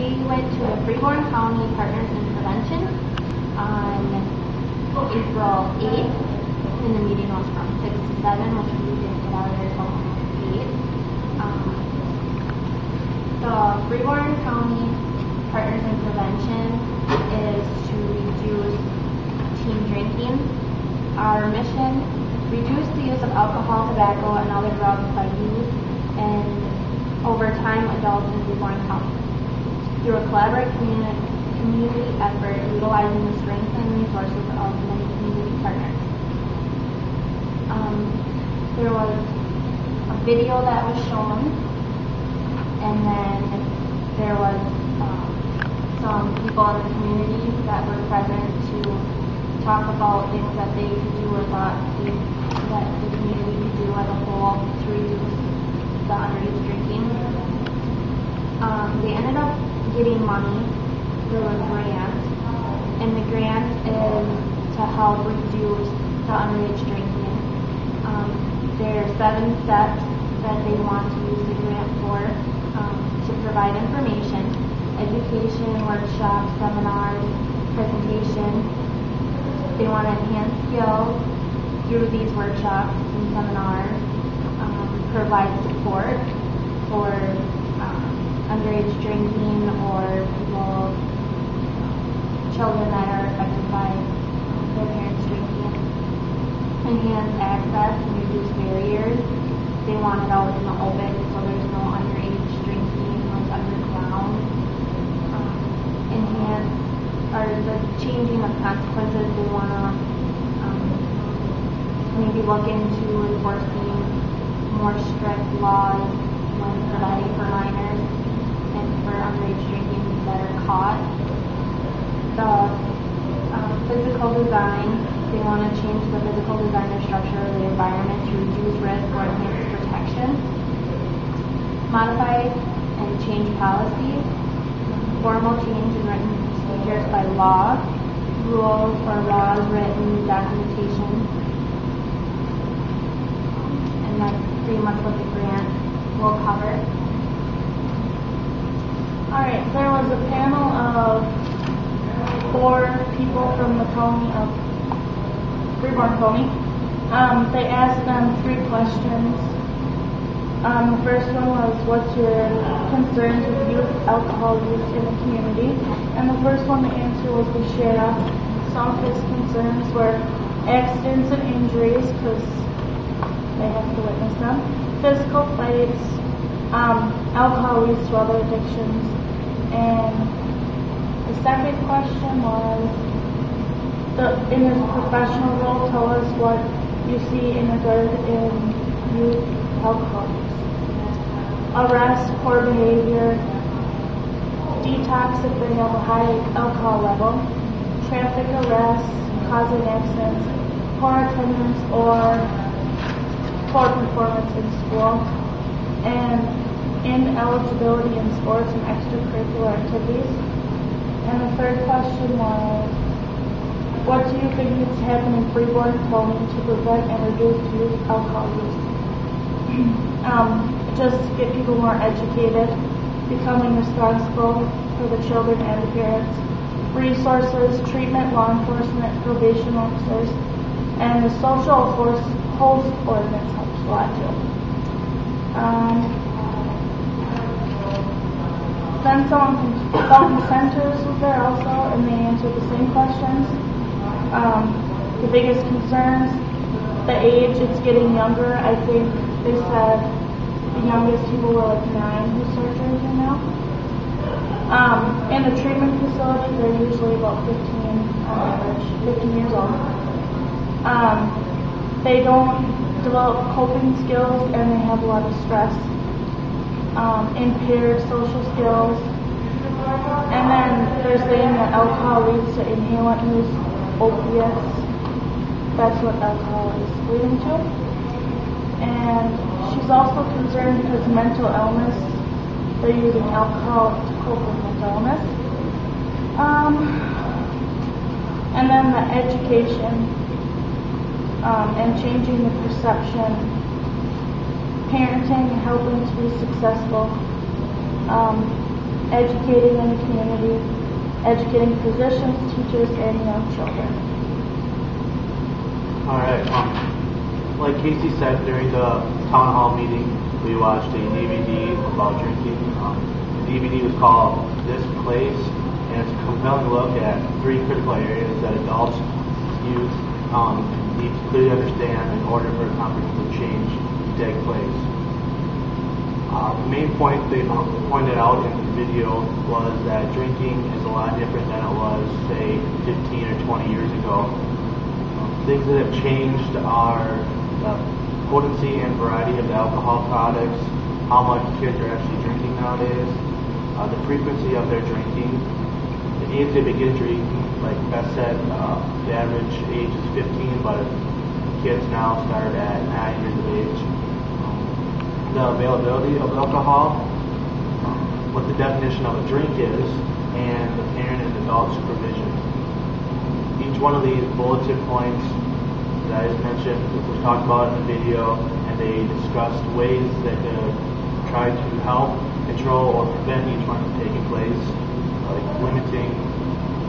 We went to the Freeborn County Partners in Prevention on April 8th, and the meeting was from 6 to 7, which we didn't get out of there until 8. The Freeborn County Partners in Prevention is to reduce teen drinking. Our mission: reduce the use of alcohol, tobacco, and other drugs by youth and, over time, adults in Freeborn County, through a collaborative community effort utilizing the strengths and resources of many community partners. There was a video that was shown, and then there was some people in the community that were present to talk about things that they could do or thought that the community could do as a whole to reduce the underage drinking. They ended up getting money through a grant, and the grant is to help reduce the underage drinking. There are 7 steps that they want to use the grant for, to provide information, education, workshops, seminars, presentation. They want to enhance skills through these workshops and seminars, provide support for underage drinking or children that are affected by their parents drinking, enhance access and reduce barriers. They want it out in the open so there's no underage drinking like underground. Enhance the changing of consequences. They want to maybe look into enforcing more strict laws when providing for minors and for underage drinking that are caught. The physical design, they want to change the physical design or structure of the environment to reduce risk or enhance protection. Modify and change policies. Formal change in written procedures by law, rules or laws, written documentation. And that's pretty much what the grant will cover. Alright, there was a panel of 4 people from the county of Freeborn County. They asked them 3 questions. The first one was, what's your concerns with youth alcohol use in the community? And the first one to answer was the sheriff. Some of his concerns were accidents and injuries, because they have to witness them, physical fights, alcohol use to other addictions, and the second question was, in his professional role, tell us what you see in regard in youth alcohol use. Arrest, poor behavior, detox if they have a high alcohol level, traffic arrests, causing accidents, poor attendance or poor performance in school, and ineligibility in sports and extracurricular activities. And the third question was, what do you think needs to happen in Freeborn County to prevent and reduce youth alcohol use? Just get people more educated, becoming responsible for the children and the parents, resources, treatment, law enforcement, probation officers, and the social host ordinance helps a lot too. Then some centers was there also, and they answered the same questions. The biggest concerns, the age, it's getting younger. I think they said the youngest people were like 9 who start drinking now. In the treatment facility, they're usually about 15 on average, 15 years old. They don't develop coping skills, and they have a lot of stress. Impaired social skills, and then they're saying that alcohol leads to inhalant use, opiates. That's what alcohol is leading to. And she's also concerned because mental illness, they're using alcohol to cope with mental illness. And then the education and changing the perception, parenting, helping to be successful, educating in the community, educating physicians, teachers, and young children. All right. Like Casey said, during the town hall meeting, we watched a DVD about drinking. The DVD was called This Place, and it's a compelling look at 3 critical areas that adults, youth, need to clearly understand in order for a comprehensive change to take place. The main point they pointed out in the video was that drinking is a lot different than it was, say, 15 or 20 years ago. Things that have changed are the potency and variety of the alcohol products, how much kids are actually drinking nowadays, the frequency of their drinking, the age they begin drinking. Like Beth said, the average age is 15, but kids now start at 9 years of age. The availability of alcohol, what the definition of a drink is, and the parent and adult supervision. Each one of these bulleted points that is mentioned was talked about in the video, and they discussed ways that could try to help, control, or prevent each one from taking place, like limiting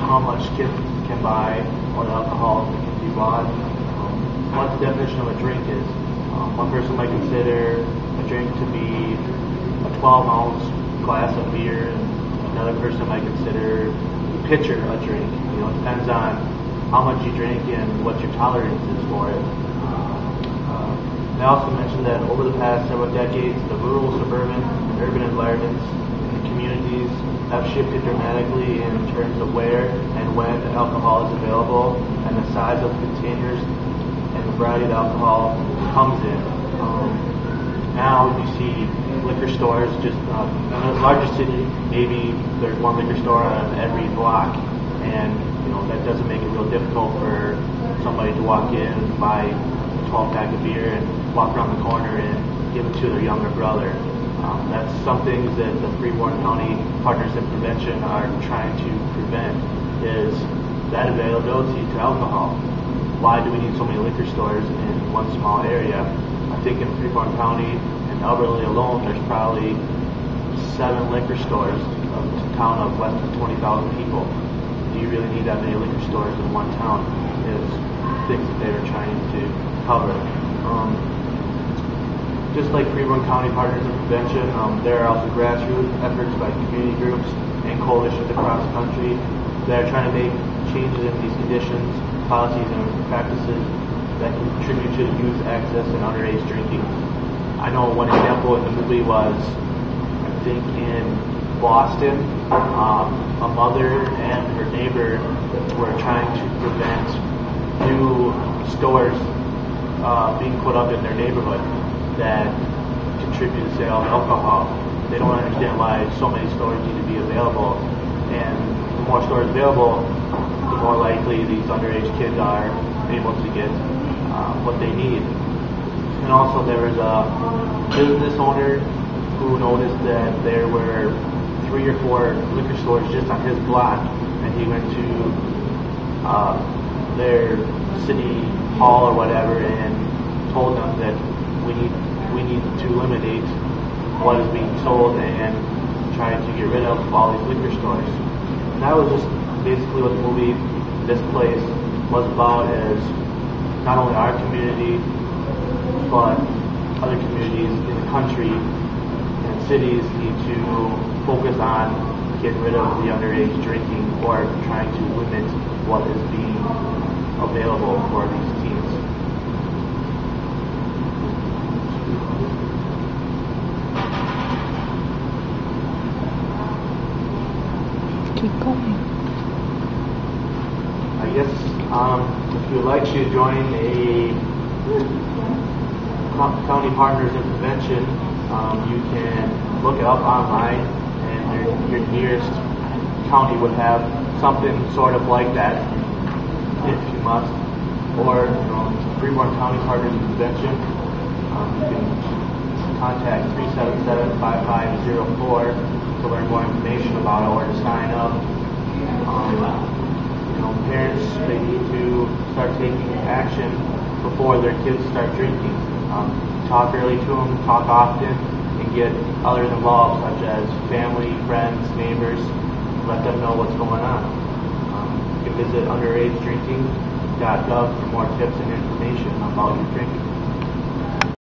how much kids can buy or the alcohol that can be bought. What the definition of a drink is. One person might consider a drink to be a 12-ounce glass of beer, and another person might consider a pitcher a drink. It depends on how much you drink and what your tolerance is for it. They also mentioned that over the past several decades, the rural, suburban, and urban environments in the communities have shifted dramatically in terms of where and when alcohol is available and the size of the containers and the variety of alcohol comes in. Now you see liquor stores just in a larger city, maybe there's one liquor store on every block, and that doesn't make it real difficult for somebody to walk in and buy a 12-pack of beer and walk around the corner and give it to their younger brother. That's some things that the Freeborn County Partners in Prevention are trying to prevent, is that availability to alcohol. Why do we need so many liquor stores in one small area? I think in Freeborn County and Elberly alone, there's probably 7 liquor stores of a town of less than 20,000 people. Do you really need that many liquor stores in one town? Is things that they were trying to cover. Just like Freeborn County Partners in Prevention, there are also grassroots efforts by community groups and coalitions across the country that are trying to make changes in these conditions, policies, and practices that contribute to youth access and underage drinking. I know one example in the movie was, I think in Boston, a mother and her neighbor were trying to prevent new stores being put up in their neighborhood that contribute to the sale of alcohol. They don't understand why so many stores need to be available, and the more stores available, the more likely these underage kids are able to get what they need. And also there was a business owner who noticed that there were 3 or 4 liquor stores just on his block, and he went to their city hall or whatever and told them that we need to eliminate what is being sold and try to get rid of all these liquor stores. And that was just basically what the movie This Place was about, is not only our community but other communities in the country and cities need to focus on getting rid of the underage drinking or trying to limit what is being available for these teens. Keep going. I guess if you would like to join a County Partners in Prevention, you can look it up online, and your nearest county would have something sort of like that, if you must. Or Freeborn County Partners in Prevention, you can contact 377-5504 to learn more information about it or to sign up. Parents, they need to start taking action before their kids start drinking. Talk early to them, talk often, and get others involved, such as family, friends, neighbors. neighbors, let them know what's going on. You can visit underagedrinking.gov for more tips and information about your drinking.